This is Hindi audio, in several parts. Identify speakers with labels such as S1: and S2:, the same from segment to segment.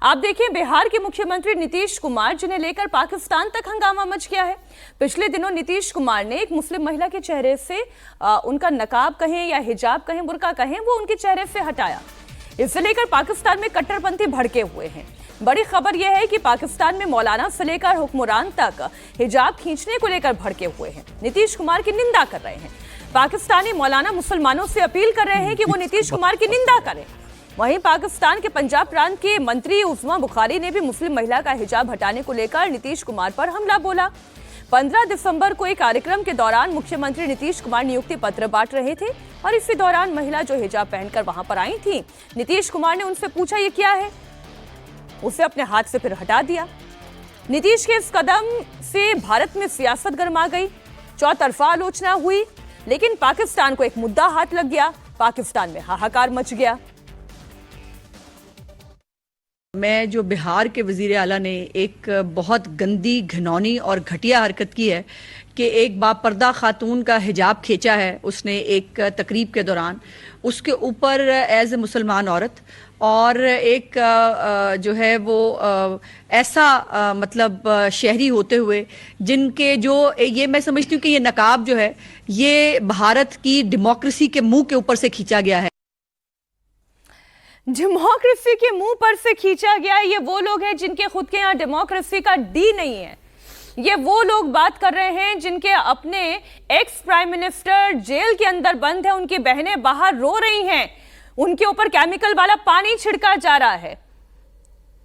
S1: आप देखिए, बिहार के मुख्यमंत्री नीतीश कुमार, जिन्हें लेकर पाकिस्तान तक हंगामा मच गया है। पिछले दिनों नीतीश कुमार ने एक मुस्लिम महिला के चेहरे से उनका नकाब कहें या हिजाब कहें, बुर्का कहें, वो उनके चेहरे से हटाया। इसे लेकर पाकिस्तान में कट्टरपंथी भड़के हुए हैं। बड़ी खबर यह है कि पाकिस्तान में मौलाना से लेकर हुक्मरान तक हिजाब खींचने को लेकर भड़के हुए हैं, नीतीश कुमार की निंदा कर रहे हैं। पाकिस्तानी मौलाना मुसलमानों से अपील कर रहे हैं कि वो नीतीश कुमार की निंदा करें। वहीं पाकिस्तान के पंजाब प्रांत के मंत्री उस्मा बुखारी ने भी मुस्लिम महिला का हिजाब हटाने को लेकर नीतीश कुमार पर हमला बोला। 15 दिसंबर को एक कार्यक्रम के दौरान मुख्यमंत्री नीतीश कुमार नियुक्ति पत्र बांट रहे थे और इसी दौरान महिला जो हिजाब पहनकर वहां पर आई थी, नीतीश कुमार ने उनसे पूछा ये क्या है, उसे अपने हाथ से फिर हटा दिया। नीतीश के इस कदम से भारत में सियासत गर्मा गई, चौतरफा आलोचना हुई, लेकिन पाकिस्तान को एक मुद्दा हाथ लग गया, पाकिस्तान में हाहाकार मच गया।
S2: मैं जो बिहार के वजीर आला ने एक बहुत गंदी, घिनौनी और घटिया हरकत की है कि एक बापर्दा खातून का हिजाब खींचा है उसने एक तकरीब के दौरान, उसके ऊपर एज ए मुसलमान औरत, और एक जो है वो ऐसा मतलब शहरी होते हुए जिनके जो ये मैं समझती हूँ कि ये नकाब जो है ये भारत की डेमोक्रेसी के मुंह के ऊपर से खींचा गया है।
S1: डेमोक्रेसी के मुंह पर से खींचा गया। ये वो लोग हैं जिनके खुद के यहाँ डेमोक्रेसी का डी नहीं है। ये वो लोग बात कर रहे हैं जिनके अपने एक्स प्राइम मिनिस्टर जेल के अंदर बंद है, उनकी बहनें बाहर रो रही हैं, उनके ऊपर केमिकल वाला पानी छिड़का जा रहा है।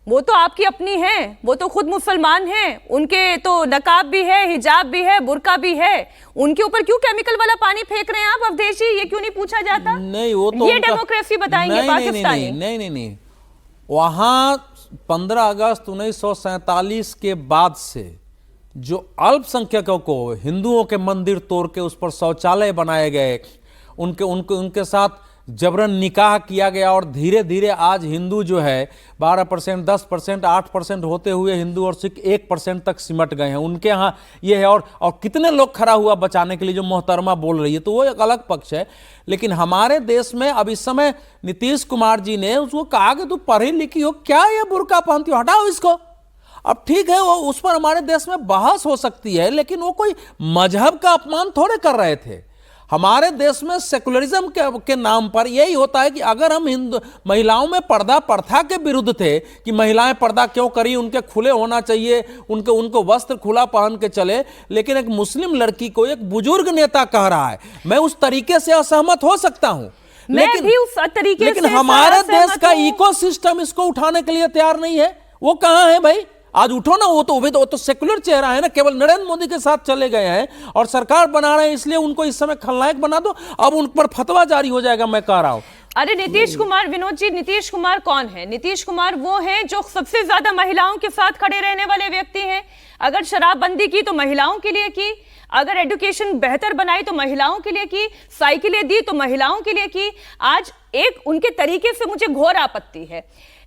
S1: वो तो आपकी अपनी हैं, वो तो खुद मुसलमान हैं, उनके तो नकाब भी है, हिजाब भी है, बुर्का भी है, उनके ऊपर क्यों केमिकल वाला पानी फेंक रहे हैं आप अवधेश जी? ये क्यों नहीं पूछा जाता?
S3: नहीं, वो तो
S1: ये डेमोक्रेसी बताएंगे पाकिस्तानी?
S3: नहीं, वहां 15 अगस्त 1947 के बाद से जो अल्पसंख्यकों को हिंदुओं के मंदिर तोड़ के उस पर शौचालय बनाए गए, उनके साथ जबरन निकाह किया गया, और धीरे धीरे आज हिंदू जो है 12%, 10%, 8% होते हुए हिंदू और सिख 1% तक सिमट गए हैं। उनके यहाँ ये है, और कितने लोग खड़ा हुआ बचाने के लिए, जो मोहतरमा बोल रही है, तो वो एक अलग पक्ष है। लेकिन हमारे देश में अब इस समय नीतीश कुमार जी ने उसको कहा कि तू पढ़ी लिखी हो, क्या ये बुर्का पहनती हो, हटाओ इसको। अब ठीक है, वो उस पर हमारे देश में बहस हो सकती है, लेकिन वो कोई मजहब का अपमान थोड़े कर रहे थे। हमारे देश में सेकुलरिज्म के नाम पर यही होता है कि अगर हम हिंदू महिलाओं में पर्दा प्रथा के विरुद्ध थे कि महिलाएं पर्दा क्यों करी, उनके खुले होना चाहिए, उनको वस्त्र खुला पहन के चले, लेकिन एक मुस्लिम लड़की को एक बुजुर्ग नेता कह रहा है, मैं उस तरीके से असहमत हो सकता हूं। लेकिन हमारे देश का इकोसिस्टम इसको उठाने के लिए तैयार नहीं है। वो कहां है भाई? आज उठो ना। वो तो सेकुलर चेहरा है ना, केवल नरेंद्र मोदी के साथ चले गए हैं और सरकार बना रहे हैं, इसलिए उनको इस समय खलनायक बना दो। अब उन पर फतवा जारी हो जाएगा, मैं कह रहा हूं।
S1: अरे नीतीश कुमार, विनोद जी, नीतीश कुमार कौन है? नीतीश कुमार वो हैं जो सबसे ज्यादा महिलाओं के साथ खड़े रहने वाले व्यक्ति हैं। अगर शराबबंदी की तो महिलाओं के लिए की, अगर एजुकेशन बेहतर बनाई तो महिलाओं के लिए की, साइकिलें दी तो महिलाओं के लिए की। आज एक उनके तरीके से मुझे घोर आपत्ति है।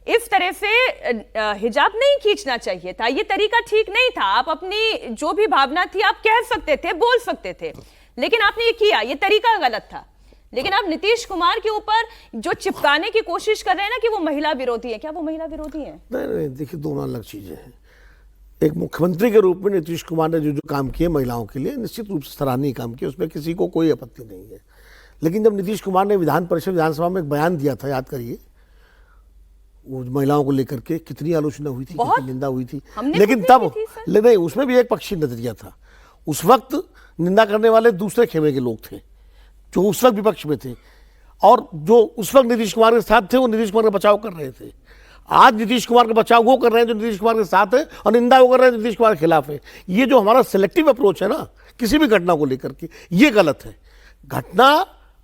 S1: इस तरह से हिजाब नहीं खींचना चाहिए था, ये तरीका ठीक नहीं था। आप अपनी जो भी भावना थी आप कह सकते थे, बोल सकते थे, लेकिन आपने ये किया, ये तरीका गलत था। लेकिन आप नीतीश कुमार के ऊपर जो चिपकाने की कोशिश कर रहे हैं ना कि वो महिला विरोधी है, क्या वो महिला विरोधी है?
S4: नहीं, देखिए, दोनों अलग चीजें हैं। एक मुख्यमंत्री के रूप में नीतीश कुमार ने जो काम किए महिलाओं के लिए, निश्चित रूप से सराहनीय काम किया, उसमें किसी को कोई आपत्ति नहीं है। लेकिन जब नीतीश कुमार ने विधान परिषद विधानसभा में एक बयान दिया था, याद करिए, वो महिलाओं को लेकर के कितनी आलोचना हुई थी, कितनी निंदा हुई थी। लेकिन तब नहीं, उसमें भी एक पक्षी नजरिया था। उस वक्त निंदा करने वाले दूसरे खेमे के लोग थे जो उस वक्त विपक्ष में थे, और जो उस वक्त नीतीश कुमार के साथ थे वो नीतीश कुमार का बचाव कर रहे थे। आज नीतीश कुमार का बचाव वो कर रहे हैं जो नीतीश कुमार के साथ है, और निंदा वो कर रहे हैं नीतीश कुमार के खिलाफ है। ये जो हमारा सिलेक्टिव अप्रोच है ना किसी भी घटना को लेकर के, ये गलत है। घटना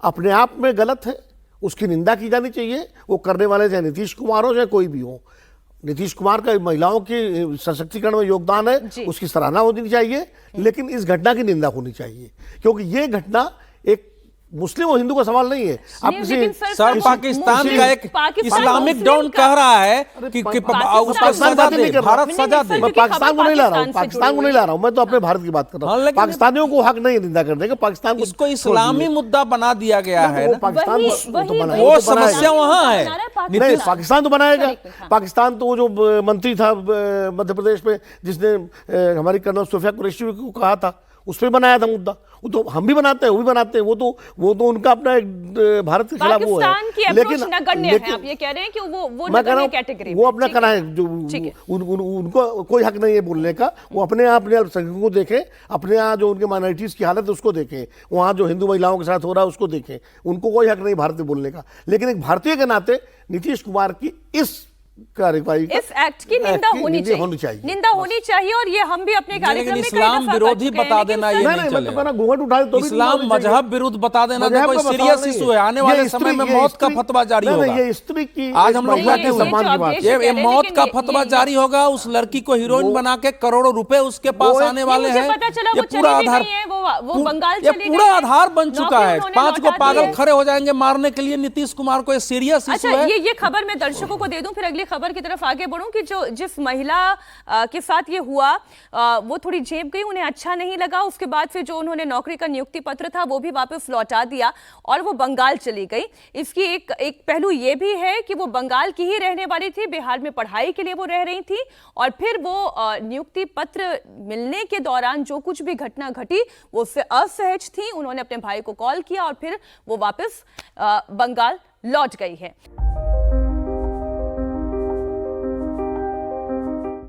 S4: अपने आप में गलत है, उसकी निंदा की जानी चाहिए। वो करने वाले चाहे नीतीश कुमार हो चाहे कोई भी हो। नीतीश कुमार का महिलाओं के सशक्तिकरण में योगदान है, उसकी सराहना होनी चाहिए, लेकिन इस घटना की निंदा होनी चाहिए, क्योंकि ये घटना एक मुस्लिम और हिंदू का सवाल नहीं है। आप
S1: नहीं,
S4: किसी
S1: लेकिन
S3: सर पाकिस्तान का एक
S1: पाकिस्तान
S3: इस्लामिक
S1: मुस्लिम
S3: डॉन
S1: का-
S3: कह रहा है कि
S1: पाकिस्तान
S3: उसको
S4: पाकिस्तान
S3: सजा
S4: बात ही
S3: दे,
S4: नहीं कर रहा।
S3: भारत
S1: नहीं,
S3: सजा
S1: नहीं,
S3: दे।
S1: सर,
S4: मैं
S1: क्योंकि
S4: पाकिस्तान को नहीं ला रहा हूँ,
S1: पाकिस्तान से
S4: पाकिस्तान को
S1: जुड़ी
S4: नहीं ला रहा हूँ, मैं तो अपने भारत की बात कर रहा
S3: हाँ,
S4: हूँ।
S3: लेकिन-
S4: पाकिस्तानियों को हक नहीं है निंदा करने का, पाकिस्तान को
S3: इसको इस्लामी मुद्दा बना दिया गया है
S4: वो
S3: ना।
S4: पाकिस्तान
S1: वही-
S4: तो
S1: वही-
S4: बनाएगा,
S3: वो
S4: तो बनाएगा।
S3: समस्या वहाँ है।
S4: नहीं, पाकिस्तान तो बनाएगा।
S1: हाँ।
S4: पाकिस्तान तो वो जो मंत्री था मध्य प्रदेश में जिसने हमारी कर्नल सोफिया कुरैशी को कहा था, उस पर बनाया था मुद्दा। वो तो हम भी बनाते हैं, वो भी बनाते हैं। वो तो उनका अपना एक भारत के खिलाफ वो है।
S1: पाकिस्तान की अप्रोच नगण्य है, आप ये कह रहे हैं कि वो
S4: मैं कह रहा
S1: नगण्य कैटेगरी
S4: हूँ वो अपना करा है, जो
S1: ठीक है।
S4: उनको कोई हक नहीं है बोलने का। वो अपने यहाँ अपने अल्पसंख्यकों को देखें, अपने यहाँ जो उनके माइनॉरिटीज की हालत है उसको देखें, वहाँ जो हिंदू महिलाओं के साथ हो रहा है उसको देखें। उनको कोई हक नहीं भारत में बोलने का। लेकिन एक भारतीय के नाते नीतीश कुमार की इस कार्यवाही का
S1: इस एक्ट की निंदा होनी चाहिए, निंदा होनी चाहिए। और ये हम भी अपने कार्यक्रम में कई
S3: इस्लाम
S1: दफा
S3: विरोधी
S1: कर चुके हैं,
S3: बता
S1: लेकिन
S3: देना
S1: सर-
S3: ये
S4: नहीं
S3: नहीं
S4: नहीं, मैं तो
S3: चलेगा।
S4: कहना घूंघट उठाए तो भी
S3: इस्लाम
S4: होनी चाहिए।
S3: मजहब विरुद्ध बता देना
S4: मजहब
S3: कोई
S4: का
S3: सीरियस
S4: मसला
S3: इशू
S4: नहीं
S3: है। आने वाले
S4: ये
S3: समय में
S4: स्त्री-
S3: मौत का
S4: ये
S3: फतवा जारी
S4: नहीं,
S3: होगा।
S4: नहीं, ये स्त्री की
S3: आज हम लोग
S1: ये-
S3: बैठे
S1: ये
S3: हुए
S4: सम्मान
S1: जो
S4: की
S1: आप
S4: बात
S1: देश
S4: है।
S3: ये
S1: कह रहे हैं,
S3: मौत का
S1: लेकिन
S3: फतवा
S1: ये-
S3: जारी होगा। उस लड़की को हीरोइन बना के करोड़ों रुपए उसके पास
S4: वो-
S3: आने वाले
S1: मुझे
S3: हैं।
S1: पता चला
S3: ये
S1: वो
S3: पूरा
S1: चली भी
S3: आधार
S1: गई है, वो बंगाल
S3: ये
S1: चली
S3: पूरा
S1: गई है।
S3: आधार बन चुका
S1: नौकरी
S3: है।
S1: उन्होंने
S3: 5 को
S1: लौटा दी
S3: पागल
S1: है।
S3: खड़े हो जाएंगे मारने के लिए नीतीश कुमार को। ये सीरियस
S1: अच्छा,
S3: इशू है।
S1: ये खबर मैं दर्शकों को दे दूं, फिर अगली खबर की तरफ आगे बढ़ूं कि जो जिस महिला के साथ ये हुआ वो थोड़ी झेप गई, उन्हें अच्छा नहीं लगा। उसके बाद फिर जो उन्होंने नौकरी का नियुक्ति पत्र था वो भी वापस लौटा दिया और वो बंगाल चली गई। इसकी एक पहलू ये भी है कि वो बंगाल की ही रहने वाली थी, बिहार में पढ़ाई के लिए वो रह रही थी और फिर वो नियुक्ति पत्र मिलने के दौरान जो कुछ भी घटना घटी वो उससे असहज थी। उन्होंने अपने भाई को कॉल किया और फिर वो वापस बंगाल लौट गई है।